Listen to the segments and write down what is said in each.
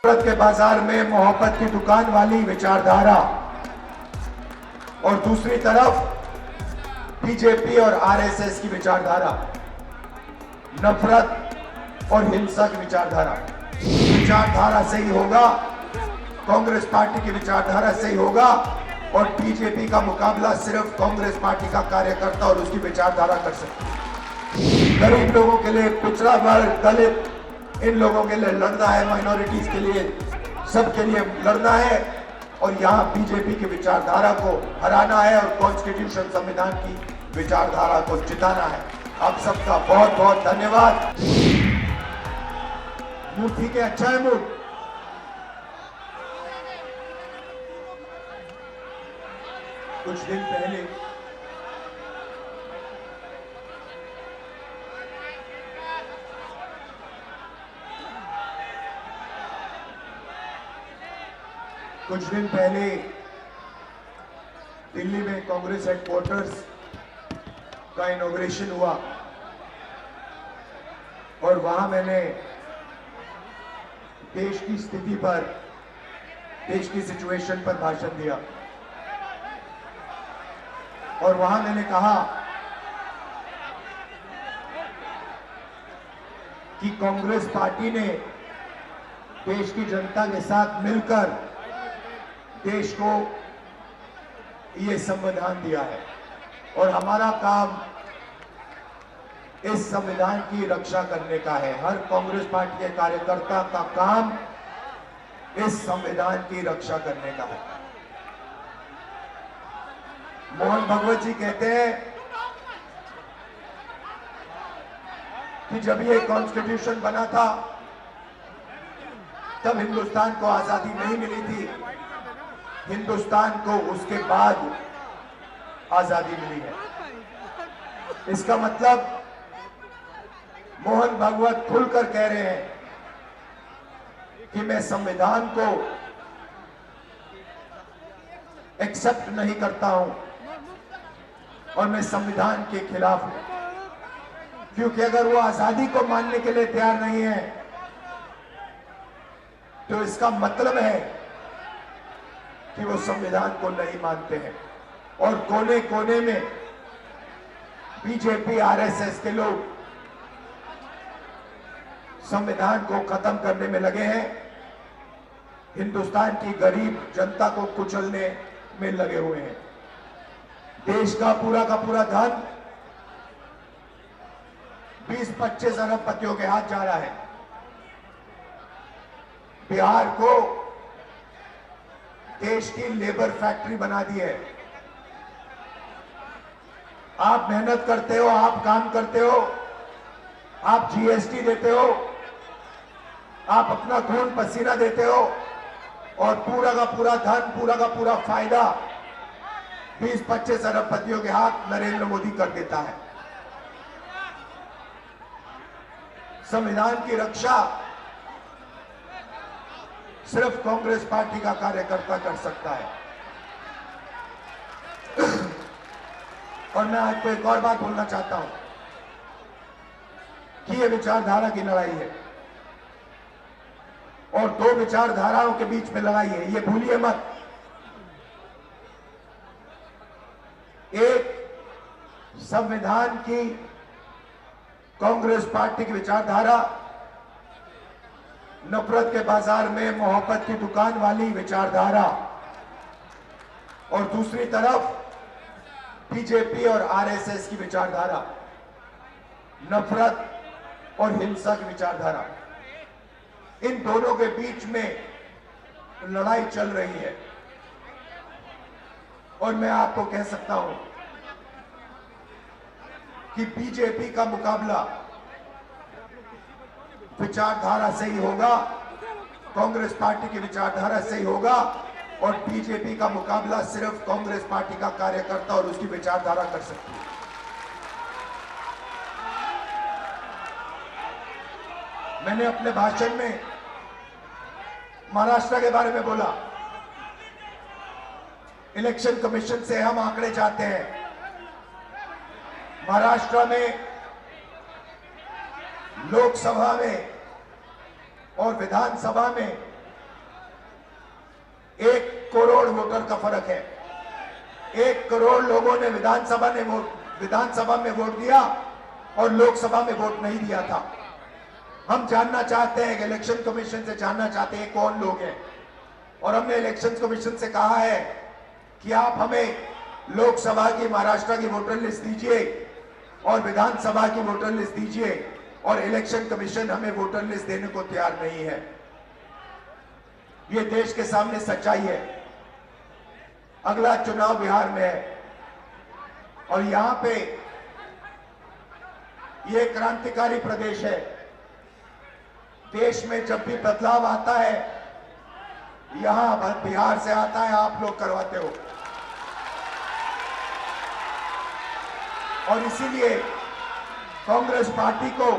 नफरत के बाजार में मोहब्बत की दुकान वाली विचारधारा और दूसरी तरफ बीजेपी और आरएसएस की विचारधारा, नफरत और हिंसा की विचारधारा सही होगा, कांग्रेस पार्टी की विचारधारा सही होगा और बीजेपी का मुकाबला सिर्फ कांग्रेस पार्टी का कार्यकर्ता और उसकी विचारधारा कर सकती है। गरीब लोगों के लिए, पिछड़ा वर्ग, दलित, इन लोगों के लिए लड़ना है, माइनॉरिटीज के लिए, सबके लिए लड़ना है और यहाँ बीजेपी की विचारधारा को हराना है और कॉन्स्टिट्यूशन संविधान की विचारधारा को जिताना है। आप सबका बहुत बहुत धन्यवाद। मूड ठीक है? अच्छा है मूड? कुछ दिन पहले दिल्ली में कांग्रेस हेडक्वार्टर्स का इनॉग्रेशन हुआ और वहां मैंने देश की स्थिति पर, देश की सिचुएशन पर भाषण दिया और वहां मैंने कहा कि कांग्रेस पार्टी ने देश की जनता के साथ मिलकर देश को ये संविधान दिया है और हमारा काम इस संविधान की रक्षा करने का है। हर कांग्रेस पार्टी के कार्यकर्ता का काम इस संविधान की रक्षा करने का है। मोहन भागवत जी कहते हैं कि जब ये कॉन्स्टिट्यूशन बना था तब हिंदुस्तान को आजादी नहीं मिली थी, हिंदुस्तान को उसके बाद आजादी मिली है। इसका मतलब मोहन भागवत खुलकर कह रहे हैं कि मैं संविधान को एक्सेप्ट नहीं करता हूं और मैं संविधान के खिलाफ हूं, क्योंकि अगर वो आजादी को मानने के लिए तैयार नहीं है तो इसका मतलब है कि वो संविधान को नहीं मानते हैं। और कोने कोने में बीजेपी, आरएसएस के लोग संविधान को खत्म करने में लगे हैं, हिंदुस्तान की गरीब जनता को कुचलने में लगे हुए हैं। देश का पूरा धन 20-25 अरबपतियों के हाथ जा रहा है। बिहार को देश की लेबर फैक्ट्री बना दी है। आप मेहनत करते हो, आप काम करते हो, आप जीएसटी देते हो, आप अपना खून पसीना देते हो और पूरा का पूरा धन, पूरा का पूरा फायदा 20-25 अरबपतियों के हाथ नरेंद्र मोदी कर देता है। संविधान की रक्षा सिर्फ कांग्रेस पार्टी का कार्यकर्ता कर सकता है। और मैं आपको एक और बात बोलना चाहता हूं कि यह विचारधारा की लड़ाई है और दो विचारधाराओं के बीच में लड़ाई है, ये भूलिए मत। एक संविधान की कांग्रेस पार्टी की विचारधारा, नफरत के बाजार में मोहब्बत की दुकान वाली विचारधारा और दूसरी तरफ बीजेपी और आरएसएस की विचारधारा, नफरत और हिंसा की विचारधारा। इन दोनों के बीच में लड़ाई चल रही है और मैं आपको कह सकता हूं कि बीजेपी का मुकाबला विचारधारा सही होगा, कांग्रेस पार्टी की विचारधारा सही होगा और बीजेपी का मुकाबला सिर्फ कांग्रेस पार्टी का कार्यकर्ता और उसकी विचारधारा कर सकती है। मैंने अपने भाषण में महाराष्ट्र के बारे में बोला। इलेक्शन कमीशन से हम आंकड़े चाहते हैं। महाराष्ट्र में लोकसभा में और विधानसभा में 1 करोड़ वोटर का फर्क है। 1 करोड़ लोगों ने विधानसभा में वोट दिया और लोकसभा में वोट नहीं दिया था। हम जानना चाहते हैं, इलेक्शन कमीशन से जानना चाहते हैं कौन लोग हैं, और हमने इलेक्शन कमीशन से कहा है कि आप हमें लोकसभा की, महाराष्ट्र की वोटर लिस्ट दीजिए और विधानसभा की वोटर लिस्ट दीजिए, और इलेक्शन कमीशन हमें वोटर लिस्ट देने को तैयार नहीं है। ये देश के सामने सच्चाई है। अगला चुनाव बिहार में है और यहां पे ये क्रांतिकारी प्रदेश है। देश में जब भी बदलाव आता है, यहां बिहार से आता है, आप लोग करवाते हो। और इसीलिए कांग्रेस पार्टी को,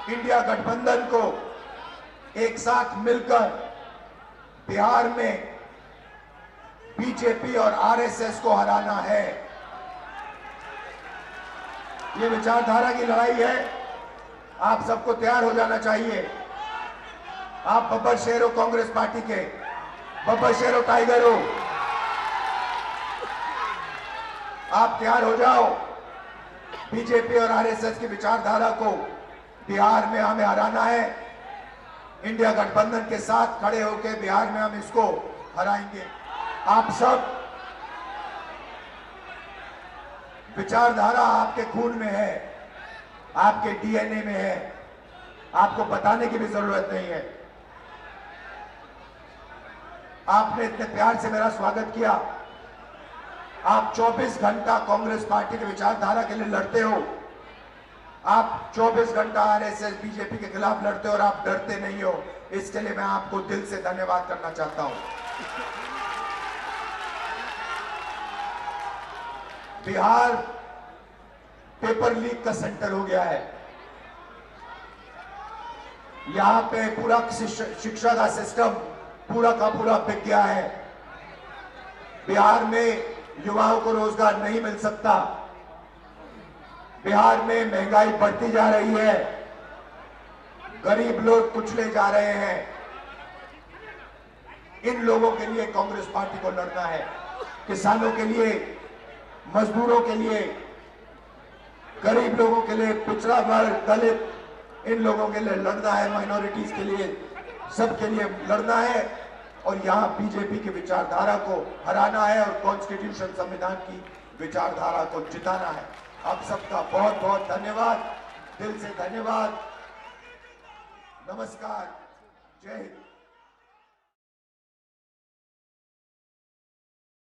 इंडिया गठबंधन को एक साथ मिलकर बिहार में बीजेपी और आरएसएस को हराना है। ये विचारधारा की लड़ाई है। आप सबको तैयार हो जाना चाहिए। आप बब्बर शेर हो कांग्रेस पार्टी के, बब्बर शेर हो, टाइगर हो। आप तैयार हो जाओ। बीजेपी और आरएसएस की विचारधारा को बिहार में हमें हराना है। इंडिया गठबंधन के साथ खड़े होकर बिहार में हम इसको हराएंगे। आप सब, विचारधारा आपके खून में है, आपके डीएनए में है, आपको बताने की भी जरूरत नहीं है। आपने इतने प्यार से मेरा स्वागत किया। आप 24 घंटा कांग्रेस पार्टी की विचारधारा के लिए लड़ते हो। आप 24 घंटा आरएसएस, बीजेपी के खिलाफ लड़ते हो और आप डरते नहीं हो। इसके लिए मैं आपको दिल से धन्यवाद करना चाहता हूं। बिहार पेपर लीक का सेंटर हो गया है। यहां पे पूरा शिक्षा का सिस्टम पूरा का पूरा बिक गया है। बिहार में युवाओं को रोजगार नहीं मिल सकता। बिहार में महंगाई बढ़ती जा रही है। गरीब लोग कुचले जा रहे हैं। इन लोगों के लिए कांग्रेस पार्टी को लड़ना है। किसानों के लिए, मजदूरों के लिए, गरीब लोगों के लिए, पिछड़ा वर्ग, दलित, इन लोगों के लिए लड़ना है। माइनॉरिटीज के लिए, सबके लिए लड़ना है। और यहां बीजेपी की विचारधारा को हराना है और कॉन्स्टिट्यूशन, संविधान की विचारधारा को जिताना है। आप सबका बहुत बहुत धन्यवाद, दिल से धन्यवाद। नमस्कार, जय हिंद।